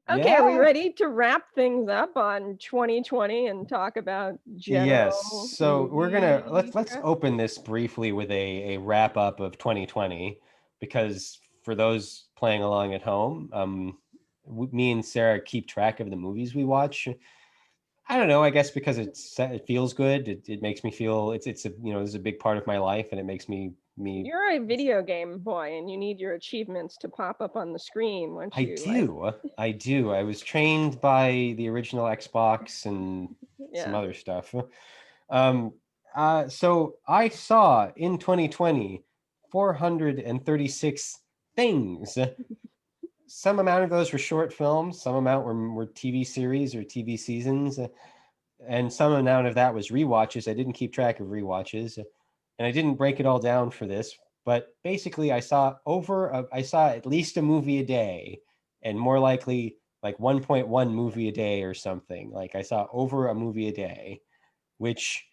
Okay, are we Yeah. ready to wrap things up on 2020 and talk about Yes. general So we're gonna movie let's stuff? open this briefly with a wrap up of 2020, because for those playing along at home, me and Sarah keep track of the movies we watch. I don't know. I guess because it feels good. It makes me feel it's a this is a big part of my life, and it makes me. You're a video game boy and you need your achievements to pop up on the screen once I you like, do. I do. I was trained by the original Xbox and some yeah. other stuff. Um, so I saw in 2020 436 things. Some amount of those were short films, some amount were TV series or TV seasons, and some amount of that was rewatches. I didn't keep track of rewatches, and I didn't break it all down for this. But basically, I saw at least a movie a day, and more likely like 1.1 movie a day or something. Like I saw over a movie a day, which,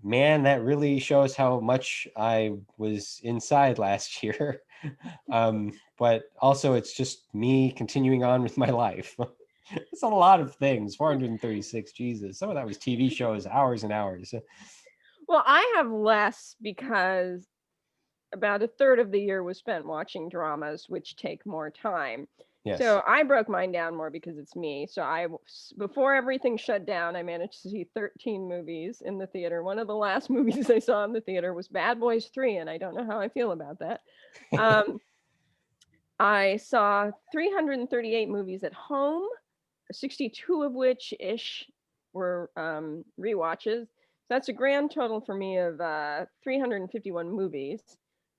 man, that really shows how much I was inside last year. But also, it's just me continuing on with my life. It's a lot of things. 436, Jesus. Some of that was TV shows, hours and hours. Well, I have less because about a third of the year was spent watching dramas, which take more time. Yes. So I broke mine down more because it's me. So before everything shut down, I managed to see 13 movies in the theater. One of the last movies I saw in the theater was Bad Boys 3, and I don't know how I feel about that. Um, I saw 338 movies at home, 62 of which ish were rewatches. So that's a grand total for me of 351 movies.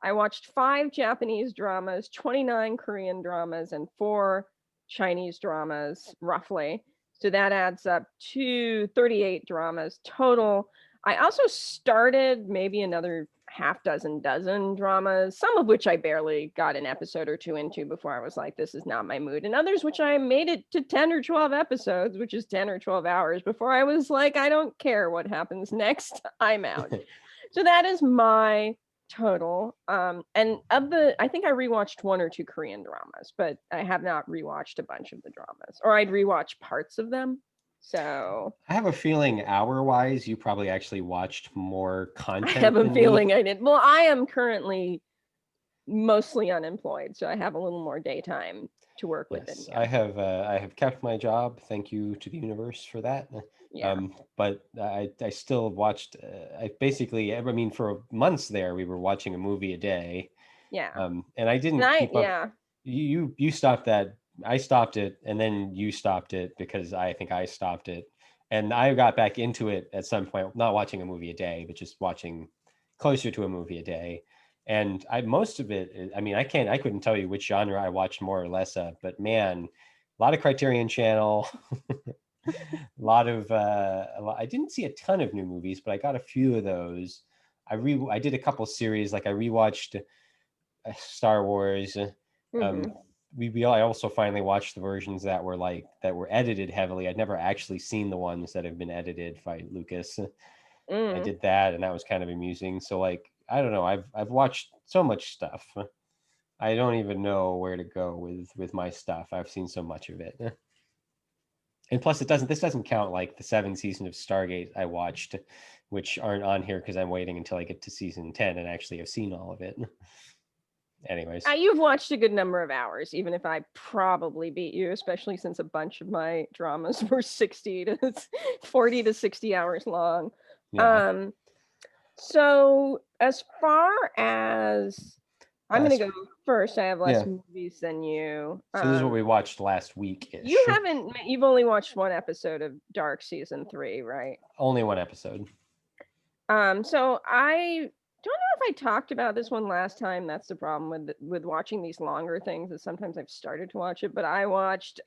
I watched 5 Japanese dramas, 29 Korean dramas, and 4 Chinese dramas, roughly. So that adds up to 38 dramas total. I also started maybe another half dozen dramas, some of which I barely got an episode or two into before I was like, this is not my mood. And others which I made it to 10 or 12 episodes, which is 10 or 12 hours before I was like, I don't care what happens next. I'm out. So that is my total. And I think I rewatched 1 or 2 Korean dramas, but I have not rewatched a bunch of the dramas, or I'd rewatch parts of them. So I have a feeling hour wise, you probably actually watched more I have content a than me. feeling I did. Well, I am currently mostly unemployed, so I have a little more daytime to work with than Yes, you. I have kept my job. Thank you to the universe for that. Yeah. But I still watched. I basically, I mean, for months there, we were watching a movie a day. Yeah. And I And didn't keep up. yeah. You stopped that. I stopped it, and then you stopped it because I think I stopped it, and I got back into it at some point. Not watching a movie a day, but just watching closer to a movie a day. And I most of it. I mean, I couldn't tell you which genre I watched more or less of, but man, a lot of Criterion Channel, a lot of. I didn't see a ton of new movies, but I got a few of those. I did a couple series, like I rewatched Star Wars. Um, Hmm. I also finally watched the versions that were edited heavily. I'd never actually seen the ones that have been edited by Lucas. I Mm. did that, and that was kind of amusing. So like, I don't know. I've watched so much stuff. I don't even know where to go with my stuff. I've seen so much of it. And plus, it doesn't. This doesn't count like the 7 seasons of Stargate I watched, which aren't on here because I'm waiting until I get to season 10 and actually have seen all of it. Anyways, You've watched a good number of hours, even if I probably beat you, especially since a bunch of my dramas were 60 to 40 to 60 hours long. yeah. Um, so as far as I'm gonna Last go first, I have less Yeah. movies than you. So this is what we watched last week You ish. haven't. You've only watched one episode of Dark season 3, right? Only one episode. So I don't know if I talked about this one last time. That's the problem with watching these longer things, is sometimes I've started to watch it, but I watched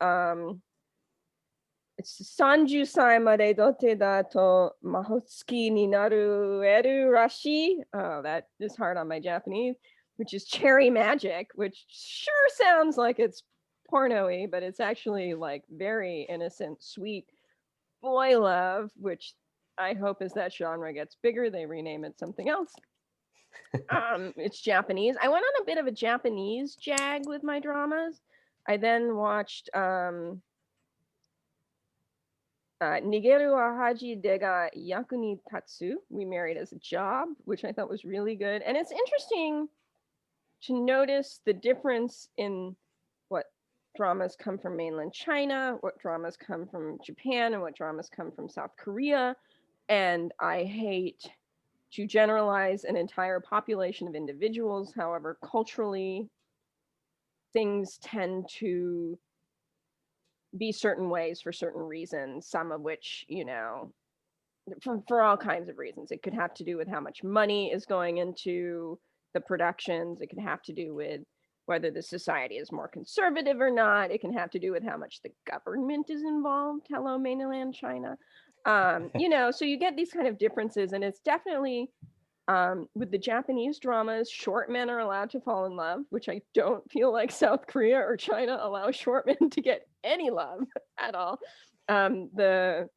it's Sanju Saimare Dote da to Mahotsuki ni naru eru rashi. Oh, that is hard on my Japanese, which is Cherry Magic, which sure sounds like it's porno-y, but it's actually like very innocent, sweet boy love, which I hope as that genre gets bigger, they rename it something else. It's Japanese. I went on a bit of a Japanese jag with my dramas. I then watched Nigeru wa haji dega yaku ni tatsu. We married as a job, which I thought was really good. And it's interesting to notice the difference in what dramas come from mainland China, what dramas come from Japan, and what dramas come from South Korea. And I hate to generalize an entire population of individuals. However, culturally, things tend to be certain ways for certain reasons, some of which, for all kinds of reasons. It could have to do with how much money is going into the productions. It can have to do with whether the society is more conservative or not. It can have to do with how much the government is involved. Hello, mainland China. So you get these kind of differences, and it's definitely with the Japanese dramas, short men are allowed to fall in love, which I don't feel like South Korea or China allow short men to get any love at all. The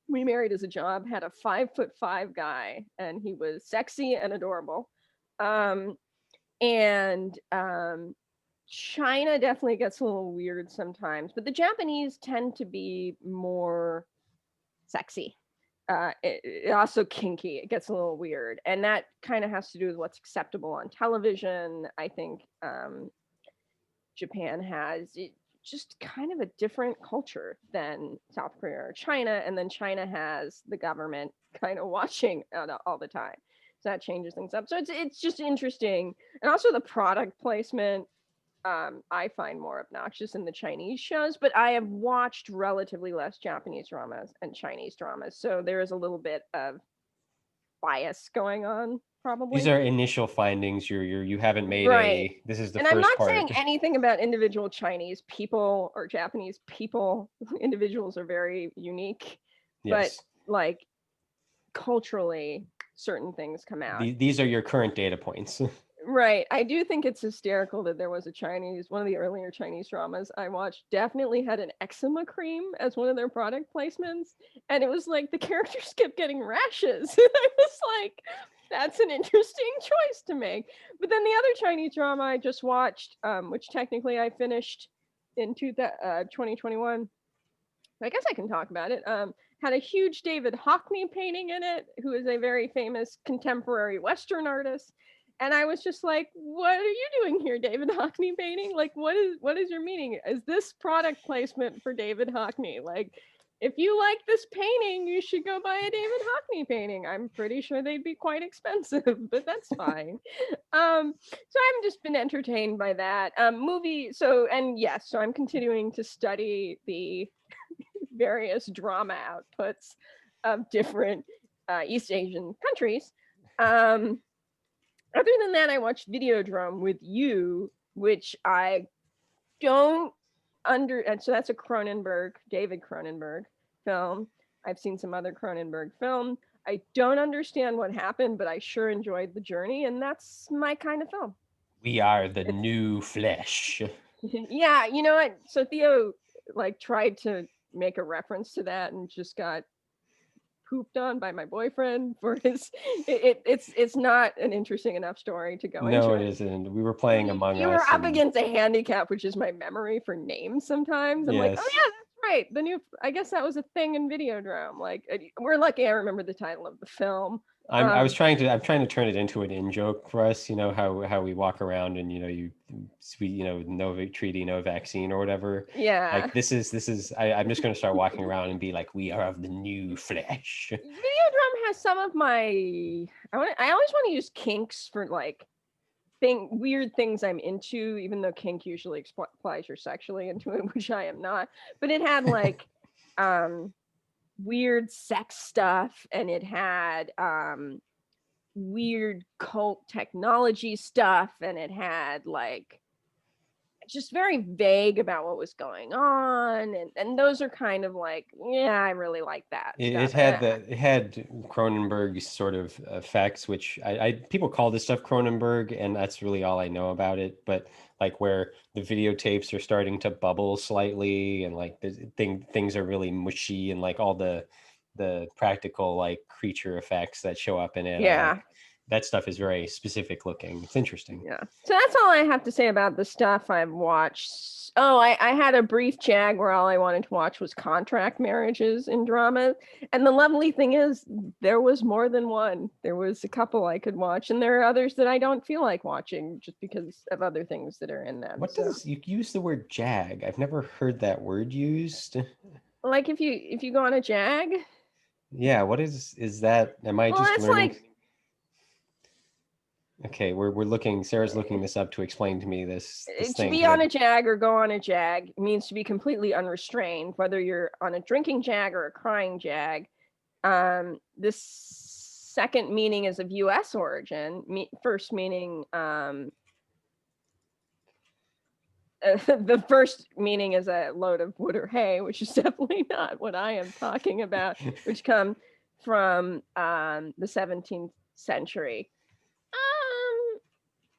We Married as a Job had a 5'5" guy, and he was sexy and adorable. And China definitely gets a little weird sometimes, but the Japanese tend to be more sexy. It also kinky. It gets a little weird, and that kind of has to do with what's acceptable on television. I think Japan has just kind of a different culture than South Korea or China, and then China has the government kind of watching all the time, so that changes things up. So it's just interesting, and also the product placement. I find more obnoxious in the Chinese shows, but I have watched relatively less Japanese dramas and Chinese dramas, so there is a little bit of bias going on, These probably. are initial findings. You haven't made Right. this is the And I'm first not saying part. anything about individual Chinese people or Japanese people. Individuals are very unique, but Yes. like culturally, certain things come out. These are your current data points. Right. I do think it's hysterical that there was one of the earlier Chinese dramas I watched definitely had an eczema cream as one of their product placements. And it was like the characters kept getting rashes. And I was like, that's an interesting choice to make. But then the other Chinese drama I just watched, which technically I finished in 2021, I guess I can talk about it, had a huge David Hockney painting in it, who is a very famous contemporary Western artist. And I was just like, what are you doing here, David Hockney painting? Like, what is your meaning? Is this product placement for David Hockney? Like, if you like this painting, you should go buy a David Hockney painting. I'm pretty sure they'd be quite expensive, but that's fine. So I've just been entertained by that. So I'm continuing to study the various drama outputs of different East Asian countries. Other than that, I watched Videodrome with you, which I don't and so that's a David Cronenberg film. I've seen some other Cronenberg film. I don't understand what happened, but I sure enjoyed the journey, and that's my kind of film. We are the new flesh. Yeah, you know what? So Theo tried to make a reference to that and just got pooped on by my boyfriend for his it's not an interesting enough story to go into No, it it. isn't. We were playing Among You were Us, up and against a handicap, which is my memory for names sometimes. I'm like, oh yes, yeah, that's right. I guess that was a thing in Videodrome. Like, we're lucky I remember the title of the film. I'm trying to turn it into an in joke for us. You know how we walk around and no treaty, no vaccine or whatever. Yeah. Like I'm just going to start walking around and be like, we are of the new flesh. Videodrome has some of my I always want to use kinks for weird things I'm into, even though kink usually implies you're sexually into it, which I am not. But it had weird sex stuff, and it had weird cult technology stuff, and it had just very vague about what was going on, and those are kind of I really like that It stuff. had Cronenberg's sort of effects, which I people call this stuff Cronenberg, and that's really all I know about it. But like where the videotapes are starting to bubble slightly, and like things are really mushy, and like all the practical like creature effects that show up in it. Yeah. that stuff is very specific looking. It's interesting. Yeah. So that's all I have to say about the stuff I've watched. Oh, I had a brief jag where all I wanted to watch was contract marriages in drama. And the lovely thing is there was more than one. There was a couple I could watch, and there are others that I don't feel like watching just because of other things that are in them. What does you use the word jag? I've never heard that word used. Like if you go on a jag? Yeah, what is that? Am I just It's learning? like Okay, we're looking. Sarah's looking this up to explain to me this to thing. be on a jag or go on a jag means to be completely unrestrained, whether you're on a drinking jag or a crying jag. This second meaning is of U.S. origin. First meaning, the first meaning is a load of wood or hay, which is definitely not what I am talking about, which come from the 17th century.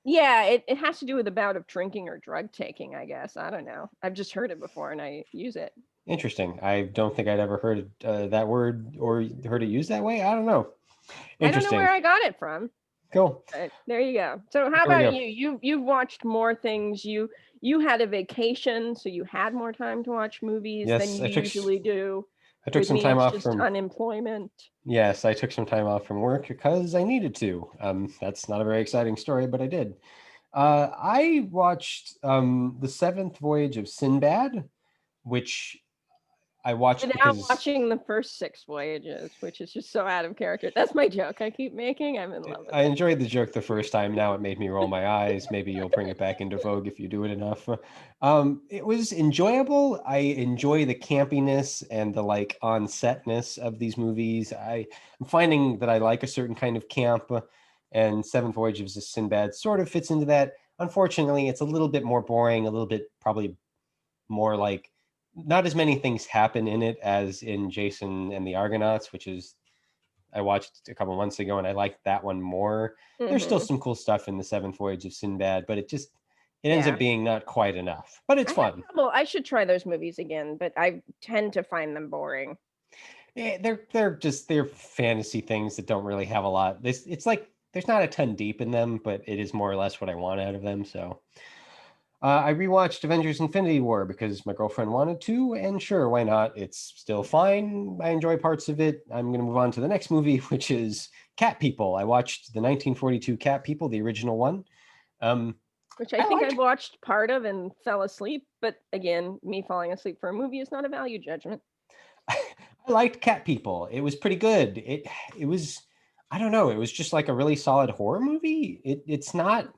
Yeah, it has to do with a bout of drinking or drug taking, I guess. I don't know. I've just heard it before and I use it. Interesting. I don't think I'd ever heard that word or heard it used that way. I don't know. I don't know where I got it from. Cool. But there you go. So how about you? You've watched more things. You had a vacation, so you had more time to watch movies than you usually do. I took some time off from unemployment. Yes, I took some time off from work because I needed to. That's not a very exciting story, but I did. I watched The Seventh Voyage of Sinbad, which I watched without watching the first 6 voyages, which is just so out of character. That's my joke I keep making. I'm in love with it. I enjoyed the joke the first time. Now it made me roll my eyes. Maybe you'll bring it back into vogue if you do it enough. It was enjoyable. I enjoy the campiness and the like on-setness of these movies. I'm finding that I like a certain kind of camp, and Seventh Voyages of Sinbad sort of fits into that. Unfortunately, it's a little bit more boring, a little bit probably more like not as many things happen in it as in Jason and the Argonauts, which is I watched a couple months ago and I liked that one more. Mm-hmm. There's still some cool stuff in the Seventh Voyage of Sinbad, but it ends up being not quite enough, but it's fun. I should try those movies again, but I tend to find them boring. Yeah, they're fantasy things that don't really have a lot. It's like there's not a ton deep in them, but it is more or less what I want out of them. So I rewatched Avengers Infinity War because my girlfriend wanted to, and sure, why not? It's still fine. I enjoy parts of it. I'm going to move on to the next movie, which is Cat People. I watched the 1942 Cat People, the original one. Which I think I watched part of and fell asleep. But again, me falling asleep for a movie is not a value judgment. I liked Cat People. It was pretty good. It was, I don't know, it was just like a really solid horror movie. It's not...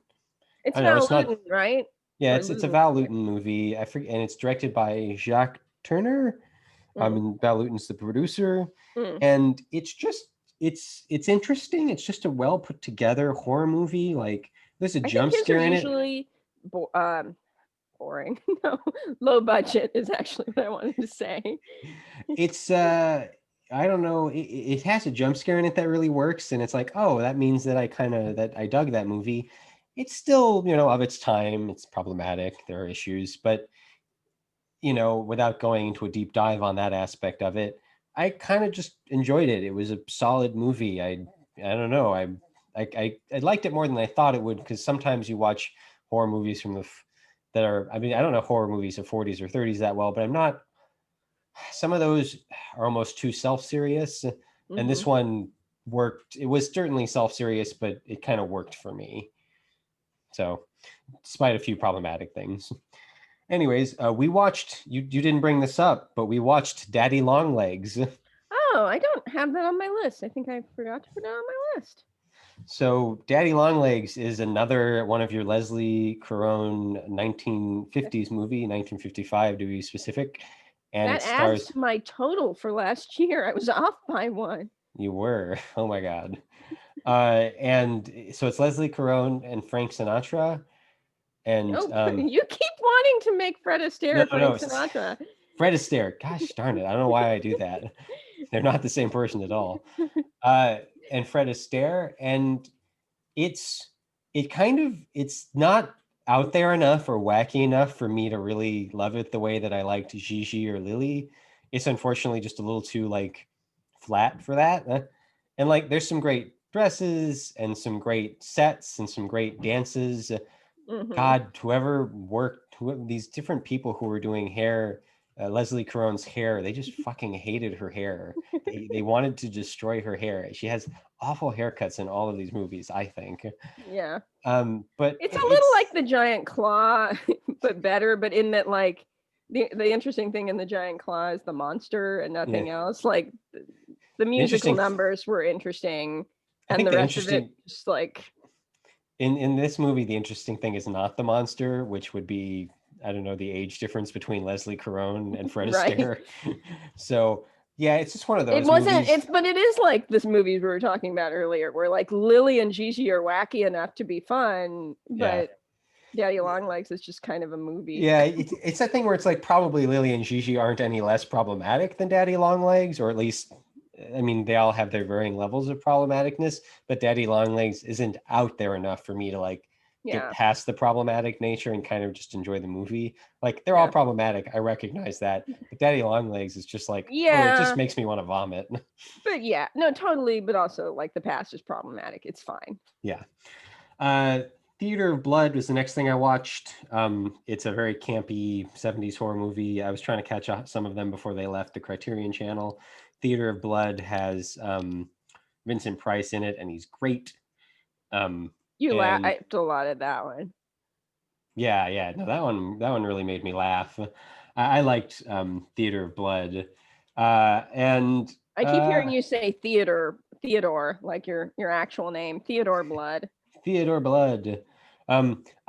It's not, right? Yeah, it's a Val Lewton movie. I forget, and it's directed by Jacques Turner. And Val Lewton's the producer, and it's interesting. It's just a well put together horror movie. Like there's a jump scare in it. Usually, boring. No, low budget is actually what I wanted to say. It's I don't know. It has a jump scare in it that really works, and it's like, oh, that means that I dug that movie. It's still, of its time. It's problematic. There are issues, but without going into a deep dive on that aspect of it, I kind of just enjoyed it. It was a solid movie. I don't know. I liked it more than I thought it would, because sometimes you watch horror movies I don't know horror movies of 40s or 30s that well, but some of those are almost too self-serious. And this one worked. It was certainly self-serious, but it kind of worked for me. So, despite a few problematic things. Anyways, we watched, you didn't bring this up, but we watched Daddy Longlegs. Oh, I don't have that on my list. I think I forgot to put it on my list. So Daddy Longlegs is another one of your Leslie Caron 1950s movie, 1955 to be specific. And that adds to my total for last year. I was off by one. You were. Oh my God. And so it's Leslie Caron and Frank Sinatra. And you keep wanting to make Fred Astaire Frank Sinatra. Fred Astaire. Gosh darn it. I don't know why I do that. They're not the same person at all. And Fred Astaire. And it's not out there enough or wacky enough for me to really love it the way that I liked Gigi or Lily. It's unfortunately just a little too flat for that. And there's some great dresses and some great sets and some great dances. Hmm. God, whoever worked, these different people who were doing hair, Leslie Caron's hair, they just fucking hated her hair. They wanted to destroy her hair. She has awful haircuts in all of these movies, I think. Yeah. But It's a little like it's the giant claw, but better, but in that like the interesting thing in the giant claw is the monster and yeah, nothing else. Like the the musical interesting. numbers were interesting I and think the the rest of it interesting just like in this movie, the interesting thing is not the monster, which would be, I don't know, the age difference between Leslie Caron and Fred right. Astaire. So yeah, it's just one of It those wasn't movies. it's but it is like this movies we were talking about earlier where like Lily and Gigi are wacky enough to be fun, Yeah. but Daddy Longlegs is just kind of a movie. Yeah, it's that thing where it's like probably Lily and Gigi aren't any less problematic than Daddy Longlegs, or at least, I mean, they all have their varying levels of problematicness, but Daddy Longlegs isn't out there enough for me to like get Yeah. past the problematic nature and kind of just enjoy the movie. Like they're all Yeah. problematic, I recognize that, but Daddy Longlegs is just like, oh, it just Yeah. makes me want to vomit. But yeah, no, totally. But also, like the past is problematic. It's fine. Yeah. Uh, Theater of Blood was the next thing I watched. It's a very campy 70s horror movie. I was trying to catch up some of them before they left the Criterion Channel. Theater of Blood has Vincent Price in it, and he's great. Um, You and laughed a lot at that one. yeah, no, that one really made me laugh. I liked Theater of Blood, and I keep hearing you say Theodore, like your actual name, Theodore Blood. Theodore Blood. I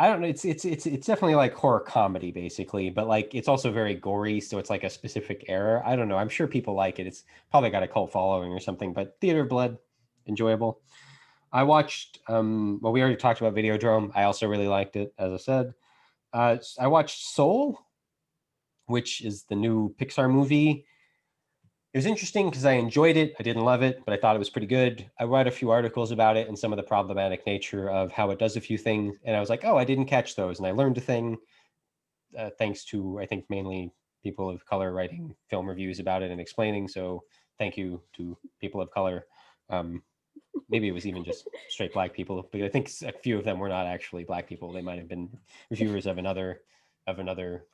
don't know. It's definitely like horror comedy basically, but like it's also very gory, so it's like a specific era. I don't know. I'm sure people like it. It's probably got a cult following or something. But Theater of Blood, enjoyable. I watched. Well, we already talked about Videodrome. I also really liked it, as I said. I watched Soul, which is the new Pixar movie. It was interesting because I enjoyed it. I didn't love it, but I thought it was pretty good. I read a few articles about it and some of the problematic nature of how it does a few things. And I was like, oh, I didn't catch those. And I learned a thing thanks to, I think, mainly people of color writing film reviews about it and explaining. So thank you to people of color. Um, Maybe it was even just straight black people, but I think a few of them were not actually black people. They might have been reviewers of another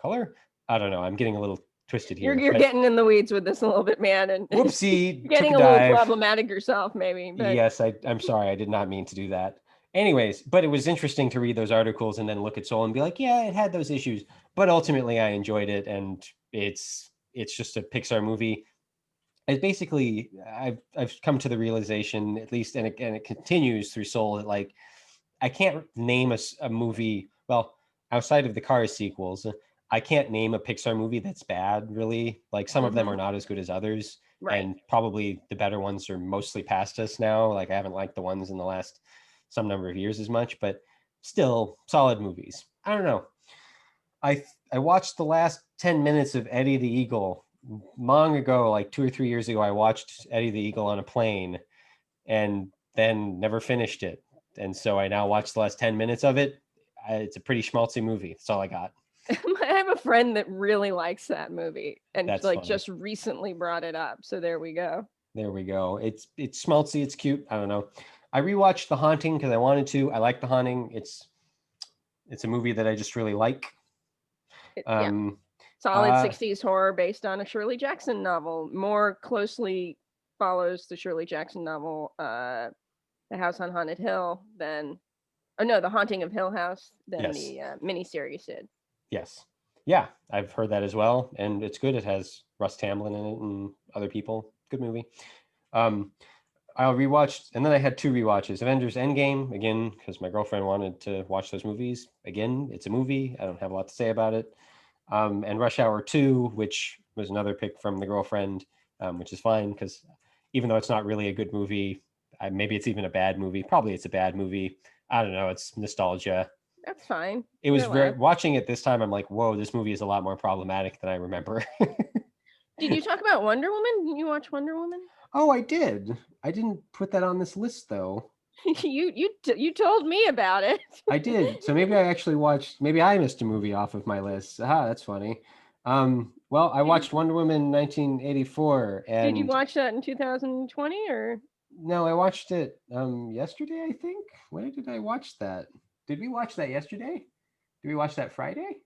color. I don't know. I'm getting a little twisted You're here, you're but getting in the weeds with this a little bit, man, and whoopsie, took a getting a little dive. problematic yourself, maybe. But Yes, I'm sorry. I did not mean to do that. Anyways, but it was interesting to read those articles and then look at Soul and be like, yeah, it had those issues, but ultimately I enjoyed it, and it's just a Pixar movie. It's basically I've come to the realization, at least, and it continues through Soul, that like I can't name a movie. Well, outside of the Cars sequels, I can't name a Pixar movie that's bad. Really, like some of them are mhm, not as good as others, right. and probably the better ones are mostly past us now. Like I haven't liked the ones in the last some number of years as much, but still solid movies. I don't know. I watched the last 10 minutes of Eddie the Eagle long ago, like 2 or 3 years ago. I watched Eddie the Eagle on a plane, and then never finished it. And so I now watched the last 10 minutes of it. It's a pretty schmaltzy movie. That's all I got. I have a friend that really likes that movie and That's like funny. just recently brought it up. So there we go. There we go. It's schmaltzy. It's cute. I don't know. I rewatched The Haunting because I wanted to. I like The Haunting. It's a movie that I just really like. Yeah, Um, solid uh, 60s horror based on a Shirley Jackson novel. More closely follows the Shirley Jackson novel, The House on Haunted Hill, than, oh no, The Haunting of Hill House, than yes, the miniseries did. yes, yeah. I've heard that as well, and it's good. It has Russ Tamblyn in it and other people. Good movie. Um, I rewatched, and then I had two rewatches. Avengers Endgame again because my girlfriend wanted to watch those movies again. It's a movie. I don't have a lot to say about it. And Rush Hour 2, which was another pick from the girlfriend, which is fine because even though it's not really a good movie, maybe it's even a bad movie. Probably it's a bad movie. I don't know. It's nostalgia. That's fine. It You're was very allowed. watching it this time. I'm like, whoa, this movie is a lot more problematic than I remember. Did you talk about Wonder Woman? Didn't you watch Wonder Woman? Oh, I did. I didn't put that on this list though. You told me about it. I did. So maybe I actually watched. Maybe I missed a movie off of my list. Ah, that's funny. Well, I Did watched Wonder Woman 1984, did you and watch that in 2020 or No, I watched it yesterday, I think. When did I watch that? Did we watch that yesterday? Did we watch that Friday?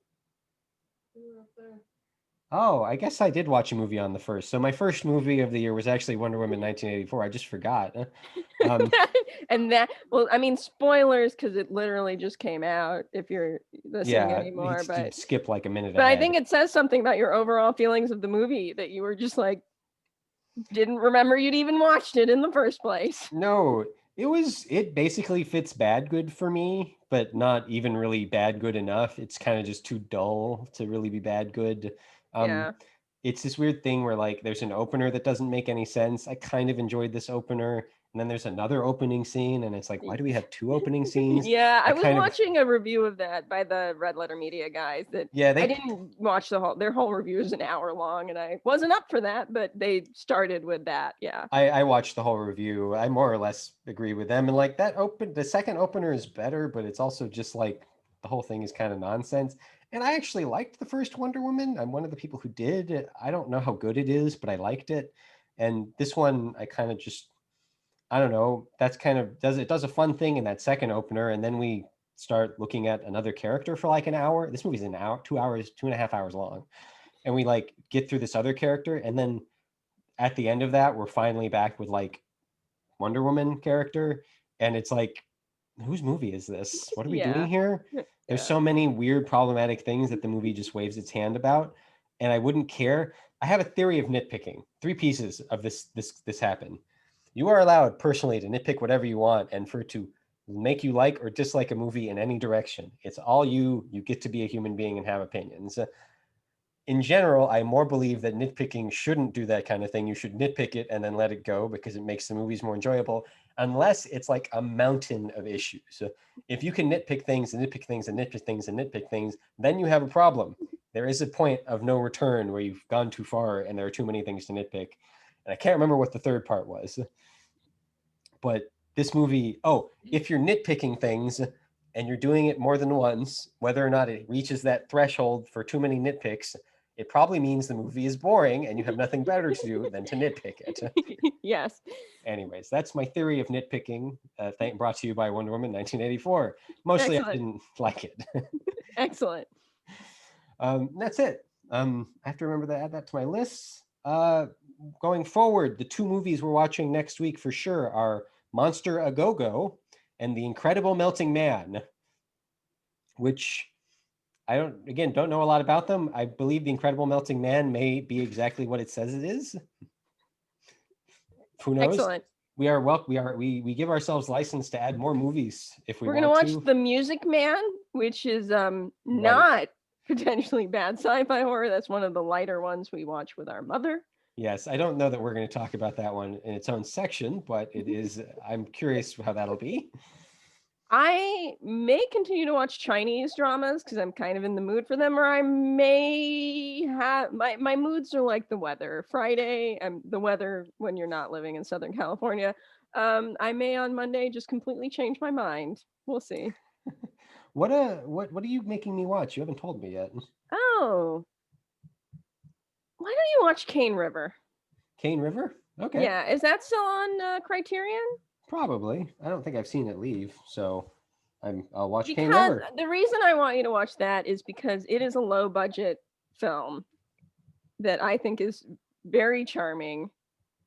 Oh, I guess I did watch a movie on the first. So my first movie of the year was actually Wonder Woman 1984. I just forgot. Um, And that, well, I mean, spoilers because it literally just came out if you're listening yeah, anymore, you'd but skip like a minute I ahead. think it says something about your overall feelings of the movie that you were just like didn't remember you'd even watched it in the first place. No, it basically fits bad good for me, but not even really bad good enough. It's kind of just too dull to really be bad good. Um, Yeah. it's this weird thing where like there's an opener that doesn't make any sense. I kind of enjoyed this opener, and then there's another opening scene, and it's like, why do we have two opening scenes? Yeah, I I was kind of watching a review of that by the Red Letter Media guys that yeah, I didn't watch their whole review is an hour long and I wasn't up for that, but they started with that. Yeah. I watched the whole review. I more or less agree with them. And like the second opener is better, but it's also just like the whole thing is kind of nonsense. And I actually liked the first Wonder Woman. I'm one of the people who did. I don't know how good it is, but I liked it. And this one, I kind of just, I don't know. That's kind of does a fun thing in that second opener, and then we start looking at another character for like an hour. This movie's an hour, 2 hours, 2.5 hours long, and we like get through this other character, and then at the end of that, we're finally back with like Wonder Woman character, and it's like, whose movie is this? What are we doing Yeah. here? There's Yeah. so many weird, problematic things that the movie just waves its hand about, and I wouldn't care. I have a theory of nitpicking. Three pieces of this happen. You are allowed personally to nitpick whatever you want, and for it to make you like or dislike a movie in any direction. It's all you. You get to be a human being and have opinions. In general, I more believe that nitpicking shouldn't do that kind of thing. You should nitpick it and then let it go because it makes the movies more enjoyable, unless it's like a mountain of issues. So if you can nitpick things and nitpick things and nitpick things and nitpick things, then you have a problem. There is a point of no return where you've gone too far and there are too many things to nitpick. And I can't remember what the third part was, but this movie, oh, if you're nitpicking things and you're doing it more than once, whether or not it reaches that threshold for too many nitpicks, it probably means the movie is boring and you have nothing better to do than to nitpick it. Yes. Anyways, that's my theory of nitpicking, brought to you by Wonder Woman 1984. Mostly I Excellent. didn't like it. Excellent. That's it. I have to remember to add that to my list. Going forward, the two movies we're watching next week for sure are Monster A Go Go and The Incredible Melting Man, which I don't know a lot about them. I believe The Incredible Melting Man may be exactly what it says it is. Who knows? Excellent. We give ourselves license to add more movies if we We're gonna want watch to. The Music Man, which is Right. not potentially bad sci-fi horror. That's one of the lighter ones we watch with our mother. Yes, I don't know that we're going to talk about that one in its own section, but it is. I'm curious how that'll be. I may continue to watch Chinese dramas because I'm kind of in the mood for them, or I may have my moods are like the weather. Friday, the weather when you're not living in Southern California. I may on Monday just completely change my mind. We'll see. What are you making me watch? You haven't told me yet. Oh, why don't you watch Cane River? Cane River? Okay. Yeah, is that still on Criterion? Probably. I don't think I've seen it leave, so I'll watch Cane Because River. the reason I want you to watch that is because it is a low budget film that I think is very charming.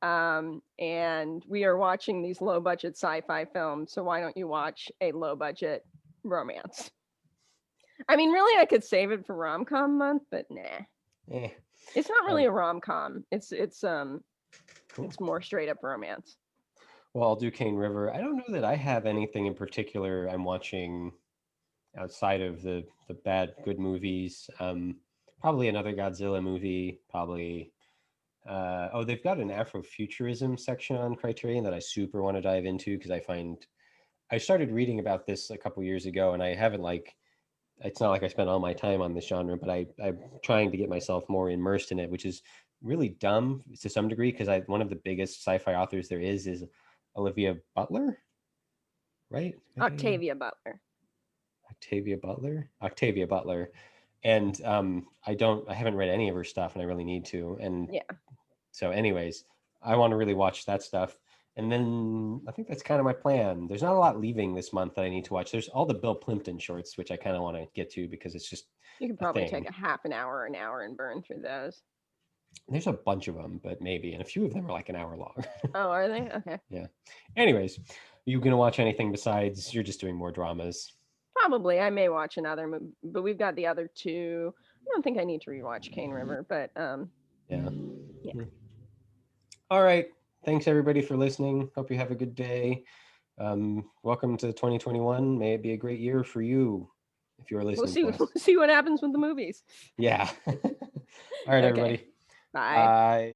And we are watching these low budget sci-fi films, so why don't you watch a low budget romance? I mean, really, I could save it for rom-com month, but nah, Eh, it's not really um, a rom-com. It's cool. it's more straight up romance. Well, I'll do Cane River. I don't know that I have anything in particular I'm watching outside of the bad good movies. Probably another Godzilla movie. Probably. Oh, they've got an Afrofuturism section on Criterion that I super want to dive into because I started reading about this a couple years ago, and I haven't like. It's not like I spent all my time on this genre, but I'm trying to get myself more immersed in it, which is really dumb to some degree because one of the biggest sci-fi authors there is Olivia Butler, right? Octavia Butler. Octavia Butler, and I haven't read any of her stuff, and I really need to. And Yeah. so, anyways, I want to really watch that stuff. And then I think that's kind of my plan. There's not a lot leaving this month that I need to watch. There's all the Bill Plimpton shorts, which I kind of want to get to because it's just You could a probably thing. take a half an hour, and burn through those. There's a bunch of them, but maybe, and a few of them are like an hour long. Oh, are they? Okay. Yeah. Anyways, are you gonna watch anything besides? You're just doing more dramas. Probably. I may watch another movie, but we've got the other two. I don't think I need to rewatch Cane River, but Yeah. yeah. All right. Thanks everybody for listening. Hope you have a good day. Welcome to 2021. May it be a great year for you if you are listening to us. We'll see what happens with the movies. Yeah. All right, Okay. everybody. Bye. Bye.